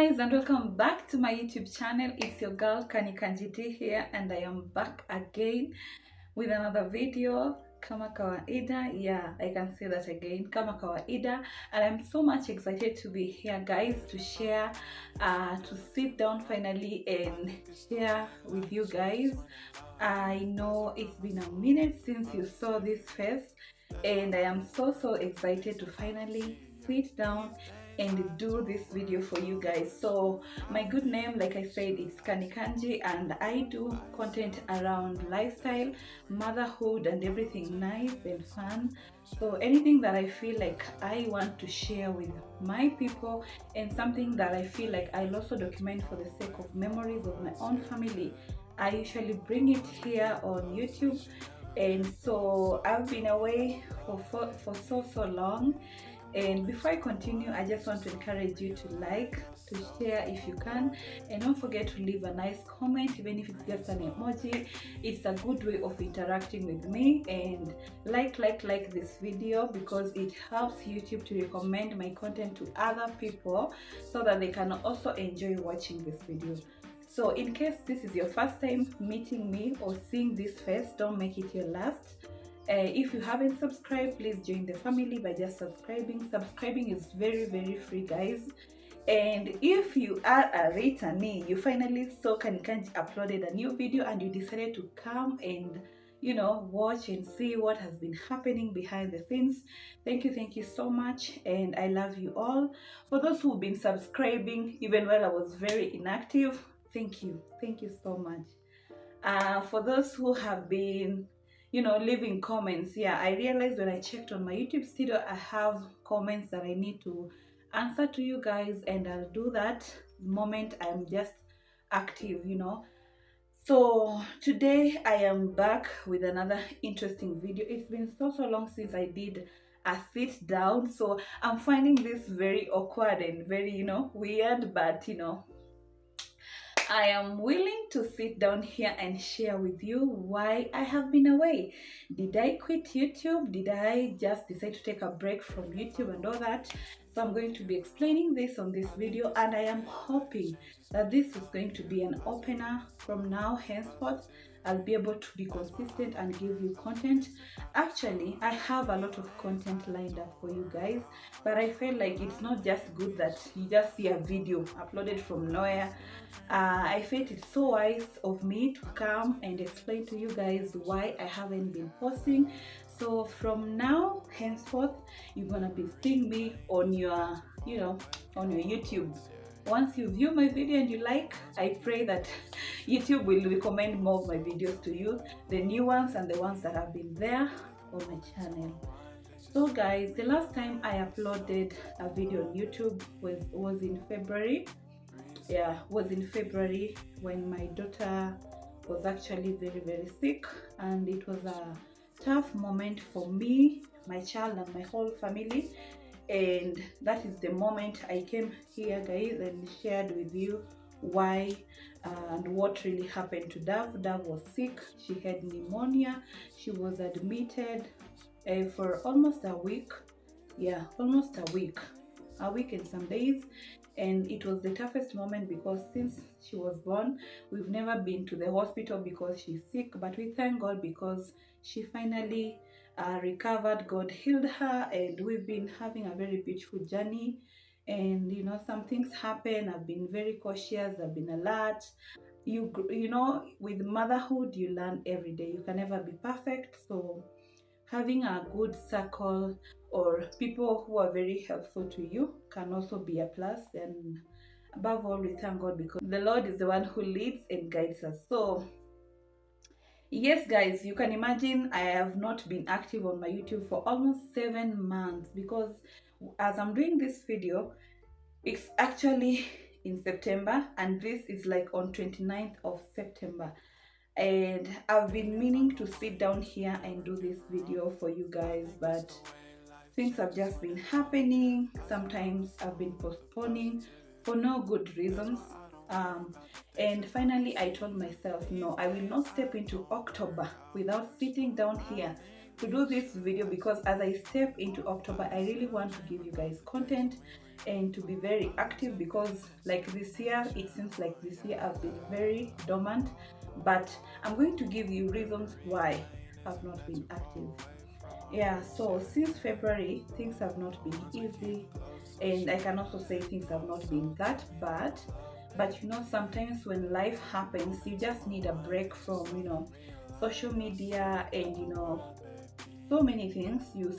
Guys, and welcome back to my YouTube channel. It's your girl Kani Kanjiti here, and I am back again with another video. Kama kawaida, yeah, I can say that again, kama kawaida, and I'm so much excited to be here, guys, to share, to sit down finally and share with you guys. I know it's been a minute since you saw this face, and I am so excited to finally sit down and do this video for you guys. So my good name, like I said, it's Kani Kanji, and I do content around lifestyle, motherhood, and everything nice and fun. So anything that I feel like I want to share with my people, and something that I feel like I'll also document for the sake of memories of my own family, I usually bring it here on YouTube. And so I've been away for so long, and before I continue, I just want to encourage you to like, to share if you can, and don't forget to leave a nice comment, even if it's just an emoji. It's a good way of interacting with me. And like this video, because it helps YouTube to recommend my content to other people so that they can also enjoy watching this video. So in case this is your first time meeting me or seeing this face, don't make it your last. If you haven't subscribed, please join the family by just subscribing. Subscribing is very free, guys. And if you are a returnee, you finally saw Kani Kanji uploaded a new video and you decided to come and watch and see what has been happening behind the scenes. Thank you so much, and I love you all. For those who've been subscribing even while I was very inactive, thank you so much. For those who have been leaving comments, yeah, I realized when I checked on my YouTube studio, I have comments that I need to answer to you guys, and I'll do that the moment I'm just active. So today I am back with another interesting video. It's been so long since I did a sit down, so I'm finding this very awkward and very weird, but I am willing to sit down here and share with you why I have been away. Did I quit YouTube? Did I just decide to take a break from YouTube and all that? So I'm going to be explaining this on this video, and I am hoping that this is going to be an opener. From now henceforth, I'll be able to be consistent and give you content. Actually, I have a lot of content lined up for you guys, but I feel like it's not just good that you just see a video uploaded from nowhere. I felt it's so wise of me to come and explain to you guys why I haven't been posting. So from now henceforth, you're gonna be seeing me on your on your YouTube. Once you view my video and you like, I pray that YouTube will recommend more of my videos to you, the new ones and the ones that have been there on my channel. So guys, the last time I uploaded a video on YouTube was in February. Yeah, was in February when my daughter was actually very sick, and it was a tough moment for me, my child, and my whole family. And that is the moment I came here, guys, and shared with you why and what really happened to Dav. Dav was sick. She had pneumonia. She was admitted for almost a week. Yeah, almost a week and some days. And it was the toughest moment because since she was born, we've never been to the hospital because she's sick, but we thank God because she finally recovered. God healed her, and we've been having a very beautiful journey. And some things happen. I've been very cautious. I've been alert. With motherhood, you learn every day. You can never be perfect, so having a good circle or people who are very helpful to you can also be a plus. And above all, we thank God because the Lord is the one who leads and guides us. So yes, guys, you can imagine I have not been active on my YouTube for almost 7 months, because as I'm doing this video, it's actually in September, and this is like on 29th of September. And I've been meaning to sit down here and do this video for you guys, but things have just been happening. Sometimes I've been postponing for no good reasons. And finally I told myself, no, I will not step into October without sitting down here to do this video because as I step into October, I really want to give you guys content and to be very active, because like this year, it seems like this year I've been very dormant, but I'm going to give you reasons why I've not been active. Yeah, so since February, things have not been easy, and I can also say things have not been that bad. But sometimes when life happens, you just need a break from, social media and, so many things. You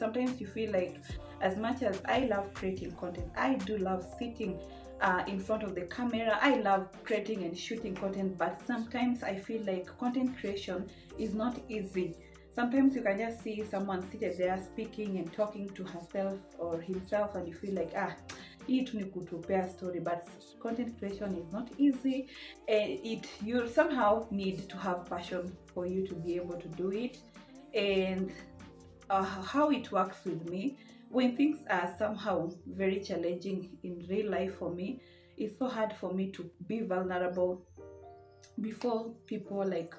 feel like, as much as I love creating content, I do love sitting in front of the camera. I love creating and shooting content, but sometimes I feel like content creation is not easy. Sometimes you can just see someone seated there speaking and talking to herself or himself, and you feel like, hii tu ni kutupea story. But content creation is not easy, and you somehow need to have passion for you to be able to do it. And how it works with me, when things are somehow very challenging in real life for me, it's so hard for me to be vulnerable before people, like,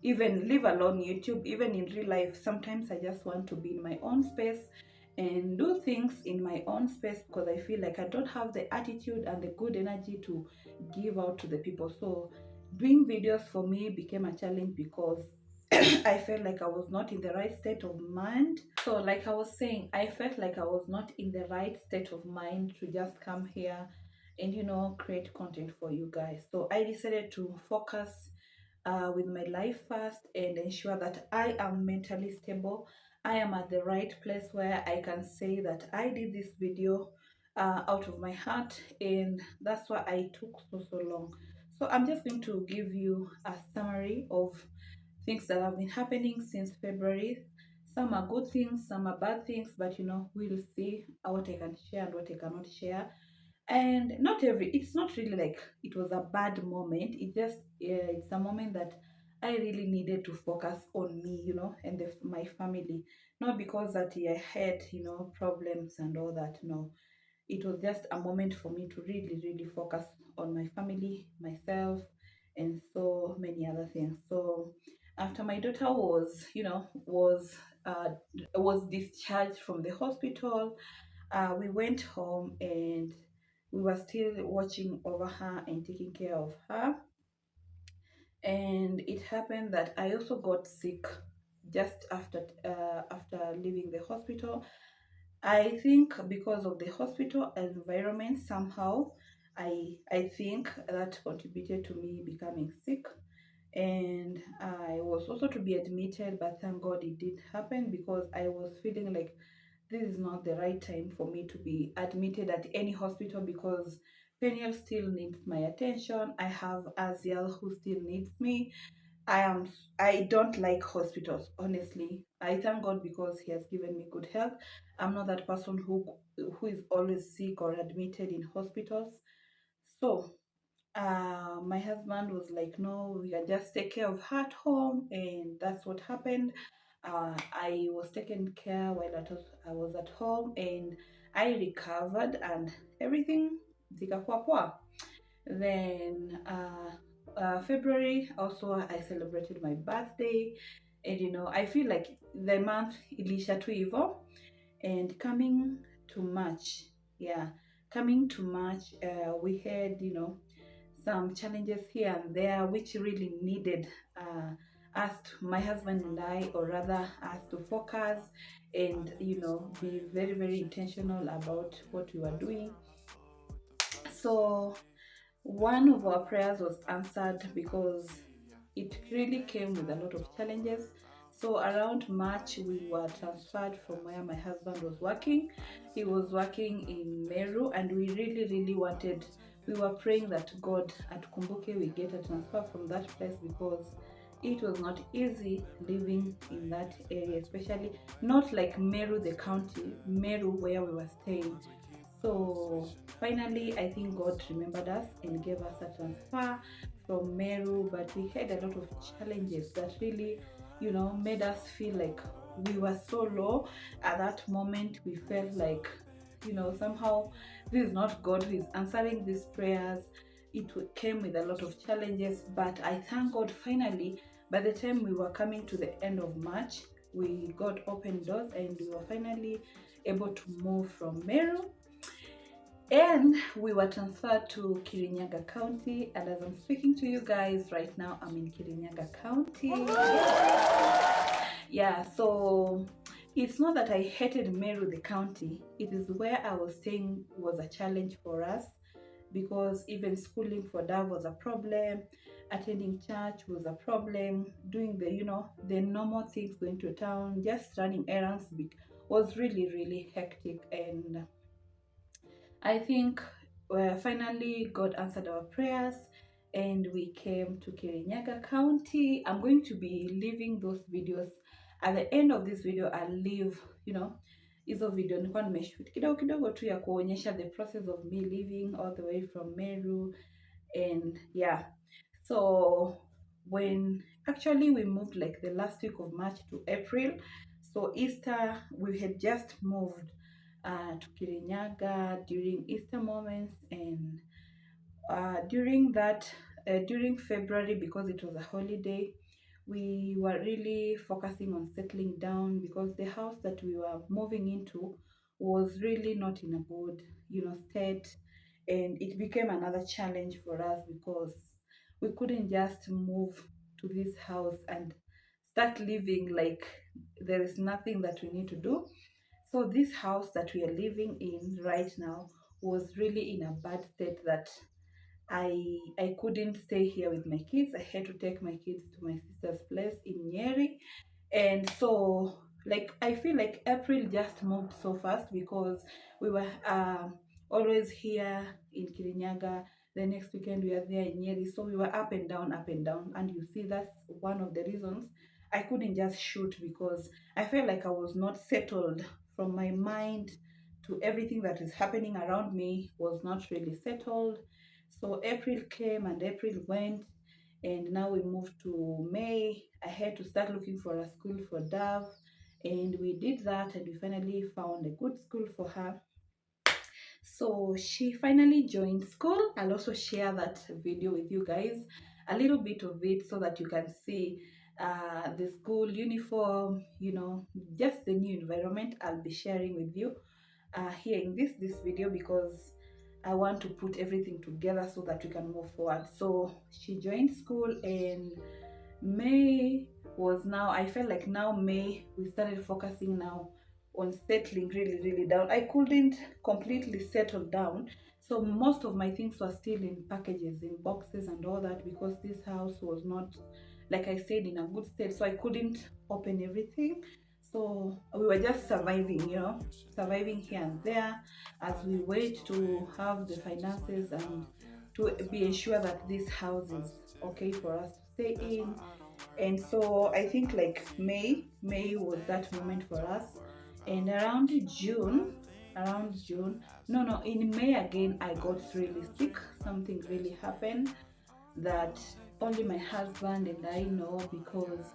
even leave alone YouTube. Even in real life, sometimes I just want to be in my own space and do things in my own space, because I feel like I don't have the attitude and the good energy to give out to the people. So doing videos for me became a challenge because I felt like I was not in the right state of mind. So like I was saying, I felt like I was not in the right state of mind to just come here and create content for you guys. So I decided to focus with my life first and ensure that I am mentally stable. I am at the right place where I can say that I did this video out of my heart, and that's why I took so long. So I'm just going to give you a summary of things that have been happening since February. Some are good things, some are bad things, but we'll see what I can share and what I cannot share. And it's not really like it was a bad moment. It just, it's a moment that I really needed to focus on me, and my family. Not because that I had, problems and all that. No, it was just a moment for me to really focus on my family, myself, and so many other things. So after my daughter uh, was discharged from the hospital, we went home and we were still watching over her and taking care of her. And it happened that I also got sick just after leaving the hospital. I think because of the hospital environment, somehow I think that contributed to me becoming sick. And I was also to be admitted, but thank God it did happen, because I was feeling like this is not the right time for me to be admitted at any hospital, because Peniel still needs my attention. I have Aziel who still needs me. I don't like hospitals, honestly. I thank God because He has given me good health. I'm not that person who is always sick or admitted in hospitals. So my husband was like, no, we can just take care of her at home, and that's what happened. I was taken care while I was at home, and I recovered, and everything zikakuwa poa. Then February also, I celebrated my birthday, and I feel like the month ilisha tu hivo. And coming to March, we had some challenges here and there, which really needed us, my husband and I, or rather us, to focus and be very intentional about what we were doing. So one of our prayers was answered because it really came with a lot of challenges. So around March, we were transferred from where my husband was working. He was working in Meru, and we really wanted, we were praying that God at Kumbuke we get a transfer from that place, because it was not easy living in that area, especially not like Meru the county, Meru where we were staying. So finally, I think God remembered us and gave us a transfer from Meru, but we had a lot of challenges that really, made us feel like we were so low. At that moment, we felt like, somehow this is not God who is answering these prayers. It came with a lot of challenges, but I thank God finally, by the time we were coming to the end of March, we got open doors and we were finally able to move from Meru, and we were transferred to Kirinyaga County. And as I'm speaking to you guys right now, I'm in Kirinyaga County. Yeah, so it's not that I hated Meru, the county. It is where I was staying was a challenge for us, because even schooling for Dav was a problem, attending church was a problem, doing the, the normal things, going to town, just running errands was really, really hectic. And I think finally God answered our prayers and we came to Kirinyaga County. I'm going to be leaving those videos. At the end of this video, I'll leave, hizo video nilikuwa nimeshoot kidogo kidogo tu ya kuonyesha the process of me leaving all the way from Meru. And yeah, so when actually we moved like the last week of March to April, so Easter, we had just moved to Kirinyaga during Easter moments. And during February, because it was a holiday, we were really focusing on settling down, because the house that we were moving into was really not in a good, state. And it became another challenge for us, because we couldn't just move to this house and start living like there is nothing that we need to do. So this house that we are living in right now was really in a bad state, that I couldn't stay here with my kids. I had to take my kids to my sister's place in Nyeri. And so, like, I feel like April just moved so fast, because we were always here in Kirinyaga. The next weekend we are there in Nyeri. So we were up and down, up and down. And you see, that's one of the reasons I couldn't just shoot, because I felt like I was not settled. From my mind to everything that is happening around me was not really settled. So April came and April went, and now we moved to May. I had to start looking for a school for Dav, and we did that, and we finally found a good school for her. So she finally joined school. I'll also share that video with you guys, a little bit of it, so that you can see the school uniform, just the new environment. I'll be sharing with you here in this video, because I want to put everything together so that we can move forward. So she joined school, and May was now, I felt like now May, we started focusing now on settling really, really down. I couldn't completely settle down. So most of my things were still in packages, in boxes and all that, because this house was not, like I said, in a good state. So I couldn't open everything. So we were just surviving, surviving here and there, as we wait to have the finances and to be ensured that this house is okay for us to stay in. And so I think like May was that moment for us. And around June, no, in May again, I got really sick. Something really happened that only my husband and I know, because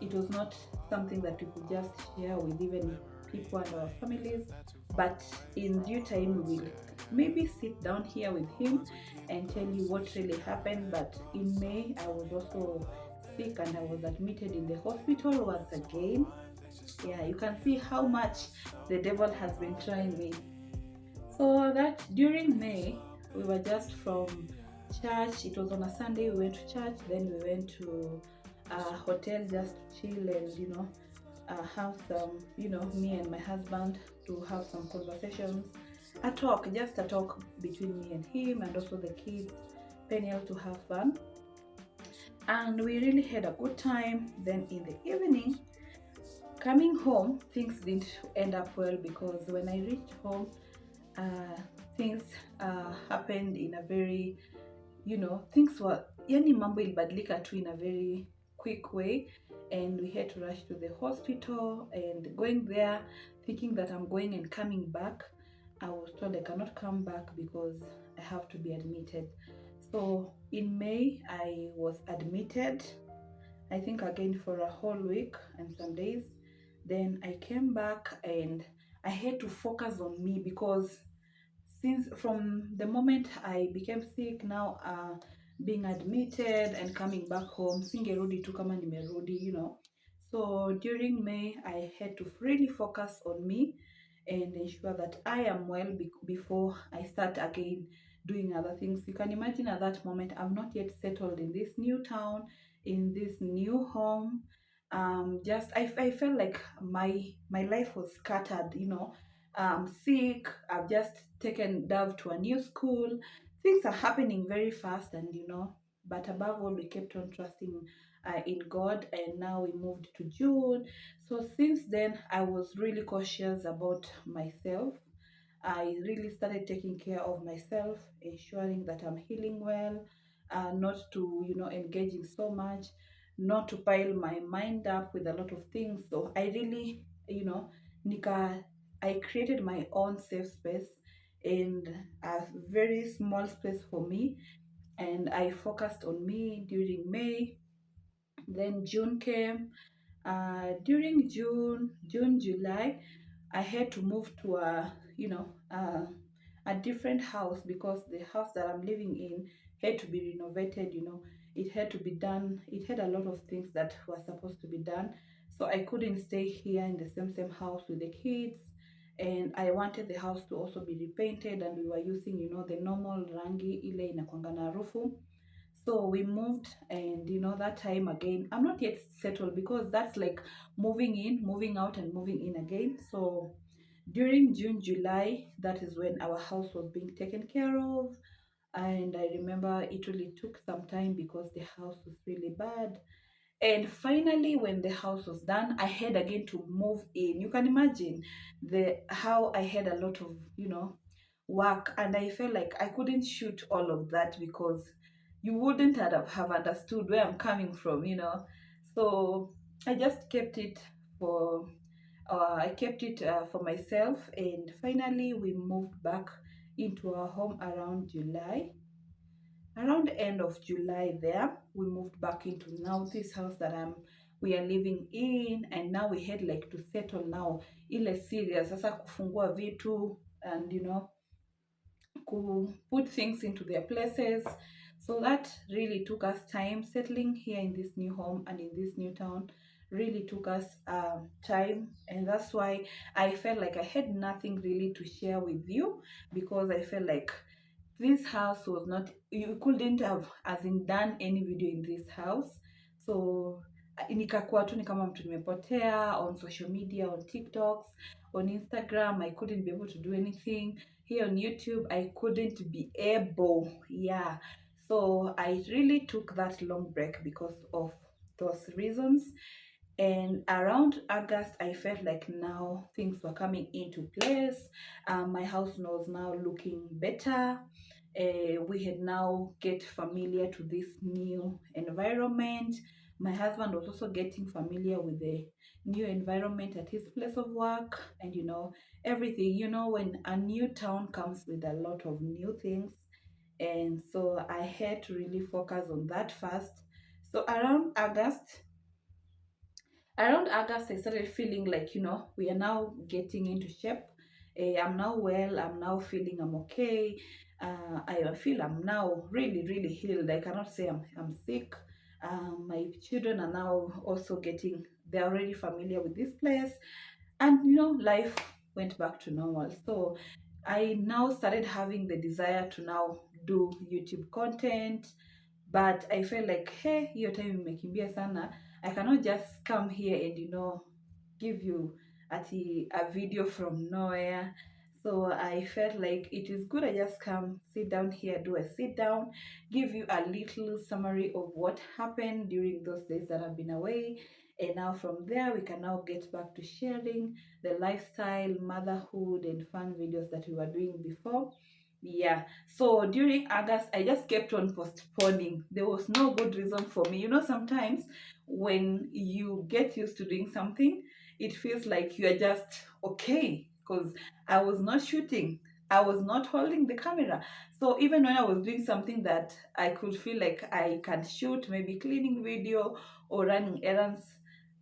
it was not something that we could just share with even people and our families. But in due time, we will maybe sit down here with him and tell you what really happened. But in May, I was also sick and I was admitted in the hospital once again. Yeah, you can see how much the devil has been trying me. So that during May, we were just from church. It was on a Sunday. We went to church, then we went to a hotel just to chill and have some, me and my husband to have some conversations, a talk between me and him, and also the kids, Peniel, to have fun. And we really had a good time. Then in the evening, coming home, things didn't end up well, because when I reached home, things happened in a very, things were, yani mambo ilibadilika tu in a very quick way, and we had to rush to the hospital. And going there, thinking that I'm going and coming back, I was told I cannot come back because I have to be admitted. So in May, I was admitted, I think again for a whole week and some days. Then I came back and I had to focus on me, because since from the moment I became sick, now being admitted and coming back home, singerudi tu kama nimerudi, So during May, I had to really focus on me and ensure that I am well before I start again doing other things. You can imagine at that moment, I'm not yet settled in this new town, in this new home. Just I felt like my life was scattered. I'm sick. I've just taken Dove to a new school. Things are happening very fast, and but above all, we kept on trusting in God, and now we moved to June. So since then, I was really cautious about myself. I really started taking care of myself, ensuring that I'm healing well, not to engage in so much, not to pile my mind up with a lot of things. So I really, nika, I created my own safe space and a very small space for me, and I focused on me during May. Then June came. During June, July, I had to move to a different house because the house that I'm living in had to be renovated. It had to be done. It had a lot of things that were supposed to be done, so I couldn't stay here in the same house with the kids. And I wanted the house to also be repainted, and we were using the normal rangi ile inakwanga na harufu. So we moved, and that time again, I'm not yet settled because that's like moving in, moving out, and moving in again. So during June, July, that is when our house was being taken care of. And I remember it really took some time because the house was really bad. And finally, when the house was done, I had again to move in. You can imagine the how I had a lot of work, and I felt like I couldn't shoot all of that because you wouldn't have understood where I'm coming from. So I just kept it for for myself, and finally we moved back into our home around July. Around the end of July there, we moved back into now this house that we are living in, and now we had like to settle now ile serious sasa kufungua vitu, and put things into their places. So that really took us time settling here in this new home and in this new town. Really took us time, and that's why I felt like I had nothing really to share with you, because I felt like this house was not, you couldn't have as in done any video in this house. So nikakuwa tu ni kama mtu nimepotea on social media, on TikToks, on Instagram. I couldn't be able to do anything here on YouTube. I couldn't be able, yeah. So I really took that long break because of those reasons. And around August, I felt like now things were coming into place. My house was now looking better. We had now get familiar to this new environment. My husband was also getting familiar with the new environment at his place of work, and everything. When a new town comes with a lot of new things, and so I had to really focus on that first. So around August, I started feeling like, we are now getting into shape. I'm now well. I'm now feeling I'm okay. I feel I'm now really, really healed. I cannot say I'm sick. My children are now also they're already familiar with this place. And, life went back to normal. So I now started having the desire to now do YouTube content, but I felt like, hey, hiyo time imekimbia sana. I cannot just come here and give you a video from nowhere. So I felt like it is good I just come sit down here, do a sit down, give you a little summary of what happened during those days that I've been away. And now from there, we can now get back to sharing the lifestyle, motherhood, and fun videos that we were doing before. Yeah. So during August, I just kept on postponing. There was no good reason for me. Sometimes when you get used to doing something, it feels like you are just okay, because I was not shooting. I was not holding the camera. So even when I was doing something that I could feel like I can shoot, maybe cleaning video or running errands,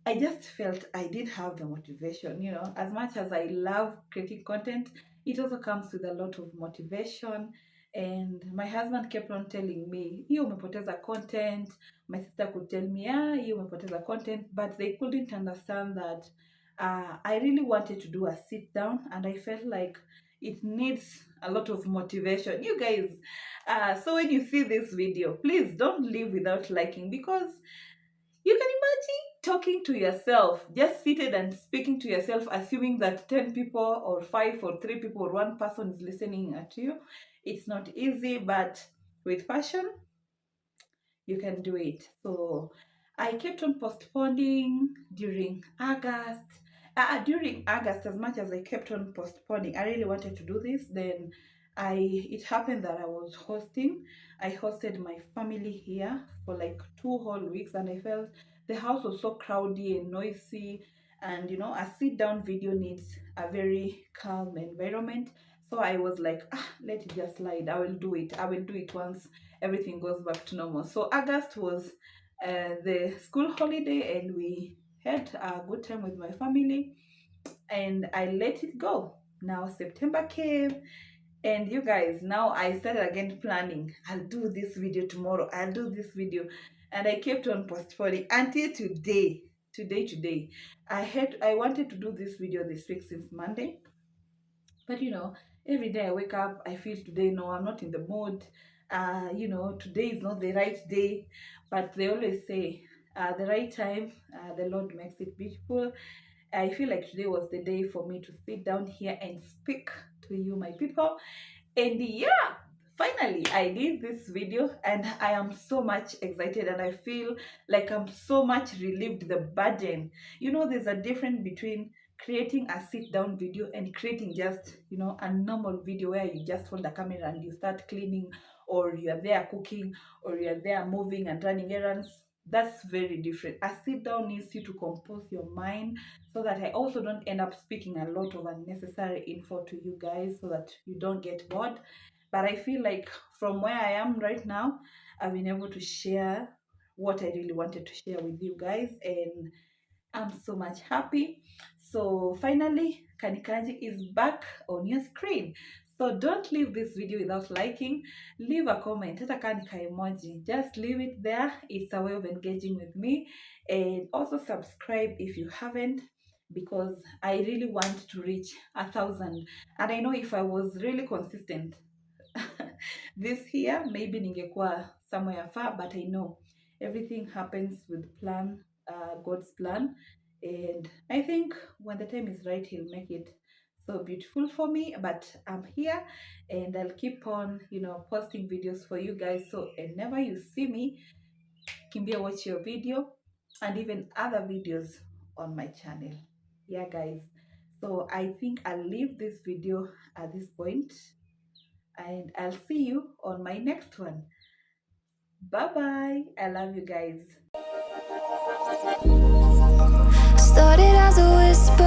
I just felt I didn't have the motivation. As much as I love creating content, it also comes with a lot of motivation. and my husband kept on telling me, hiyo umepoteza content. My sister could tell me, hiyo umepoteza content, but they couldn't understand that I really wanted to do a sit down, and I felt like it needs a lot of motivation. You guys, so when you see this video, please don't leave without liking, because you can imagine talking to yourself, just seated and speaking to yourself, assuming that 10 people or 5 or 3 people or 1 person is listening at you. It's not easy, but with passion, you can do it. So I kept on postponing during August. During August, as much as I kept on postponing, I really wanted to do this. Then it happened that I was hosting. I hosted my family here for like 2 whole weeks, and I felt the house was so crowded and noisy. And you know, a sit down video needs a very calm environment. So I was like, let it just slide. I will do it. I will do it once everything goes back to normal. So August was the school holiday, and we had a good time with my family, and I let it go. Now September came, and you guys, now I started again planning. I'll do this video tomorrow. I'll do this video, and I kept on postponing until today. Today. I wanted to do this video this week since Monday, but you know, every day I wake up, I feel today, no, I'm not in the mood. You know, today is not the right day. But they always say, the right time, the Lord makes it beautiful. I feel like today was the day for me to sit down here and speak to you, my people. And yeah, finally I did this video, and I am so much excited, and I feel like I'm so much relieved the burden. You know, there's a difference between creating a sit down video and creating just, you know, a normal video where you just hold the camera and you start cleaning, or you're there cooking, or you're there moving and running errands. That's very different. A sit down needs you to compose your mind, so that I also don't end up speaking a lot of unnecessary info to you guys, so that you don't get bored. But I feel like from where I am right now, I've been able to share what I really wanted to share with you guys, and I'm so much happy. So finally, Kanikanji is back on your screen. So don't leave this video without liking. Leave a comment, hata kanika emoji. Just leave it there. It's a way of engaging with me. And also subscribe if you haven't, because I really want to reach 1,000. And I know if I was really consistent this year, maybe ningekuwa somewhere far, but I know everything happens with plan, God's plan. And I think when the time is right, He'll make it so beautiful for me. But I'm here, and I'll keep on, you know, posting videos for you guys. So whenever you see me, kimbia watch your video, and even other videos on my channel. Yeah, guys. So I think I'll leave this video at this point, and I'll see you on my next one. Bye bye. I love you guys. Started as a whisper,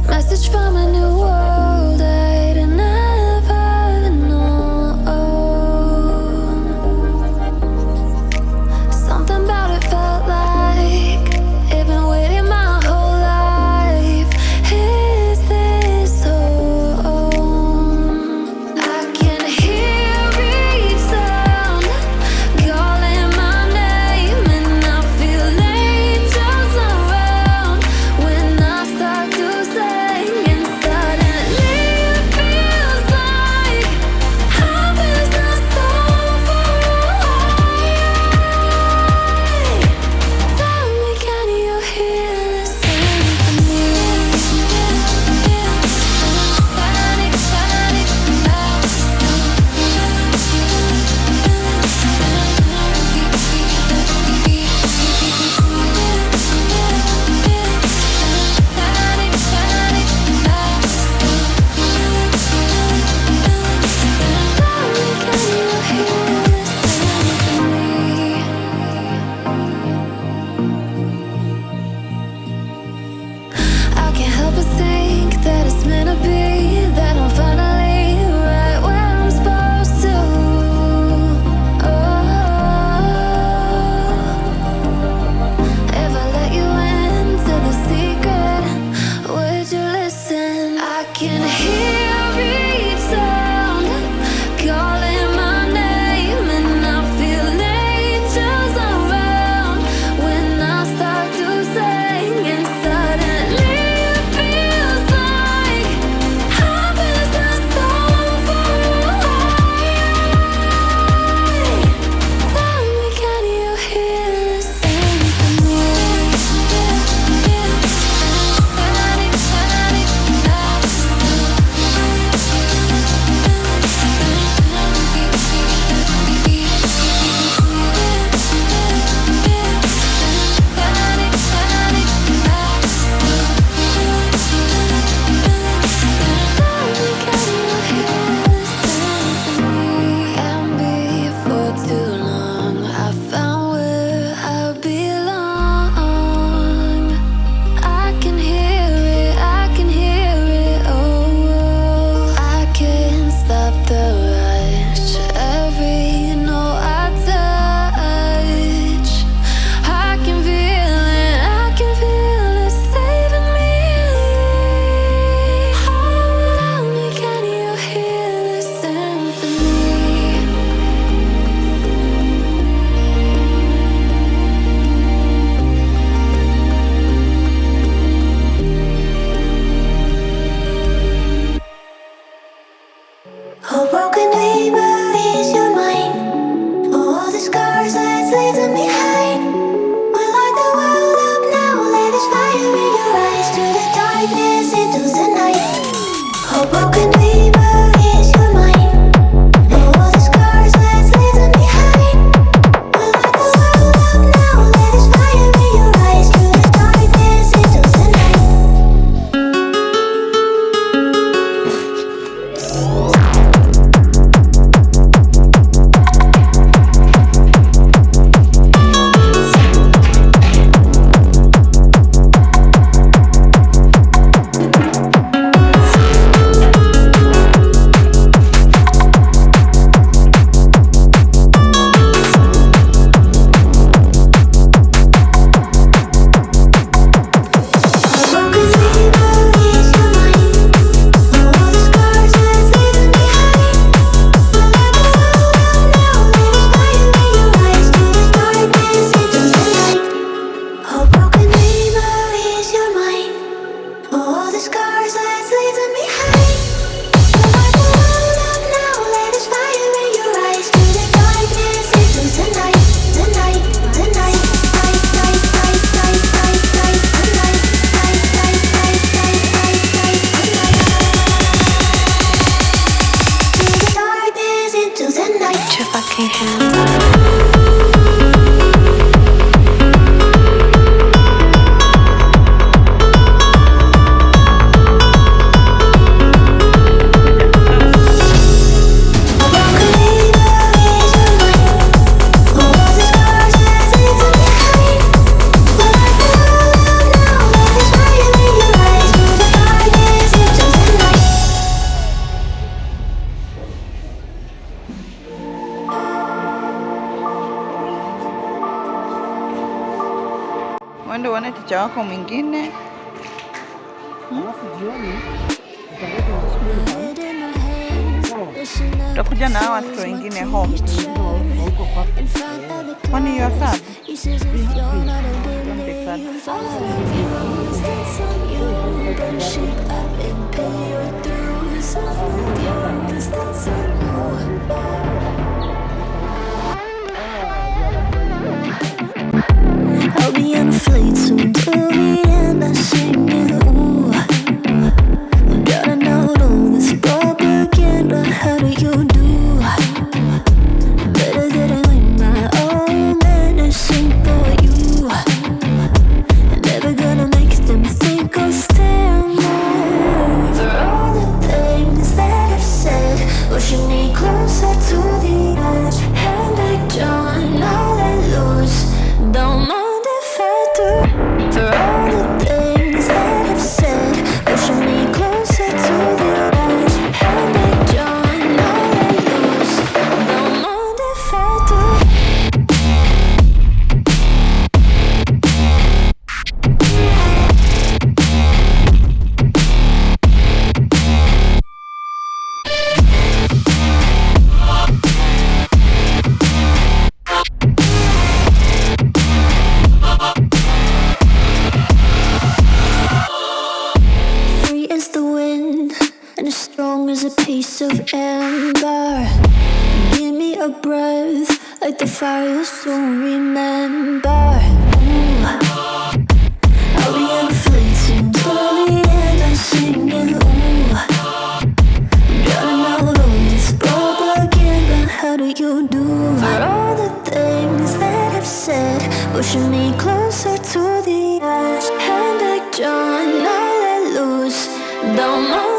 message from a new world I'd never known. Something about it felt like it'd been waiting my whole life. Is this home? I can hear each sound calling my name, and I feel angels around when I start to sing inside. uende uone ticha wako mwingine. Alafu jioni utaleta school Utakuja na hawa watoto wengine home. huko kwa Kwani you are sad? I'll be on a flight soon to the end. I'm singing, ooh. Gotta know all this propaganda. How do you do? Better get it with my own medicine for you. Never gonna make them think I'll stand more. For all the things that I've said, pushing me closer to the edge. And I don't know let loose. Don't mind if I do. For all the things that I've said, pushing me closer to the edge. And I don't know let loose. Don't mind if I do. Free as the wind and as strong as a piece of amber. Give me a breath like the fire you'll soon remember. Ooh. I'll be on a flight soon to the end. I'm singing, ooh. Gotta know all this propaganda. How do you do? For all the things that I've said, pushing me closer to the edge. And I don't know let loose. Don't know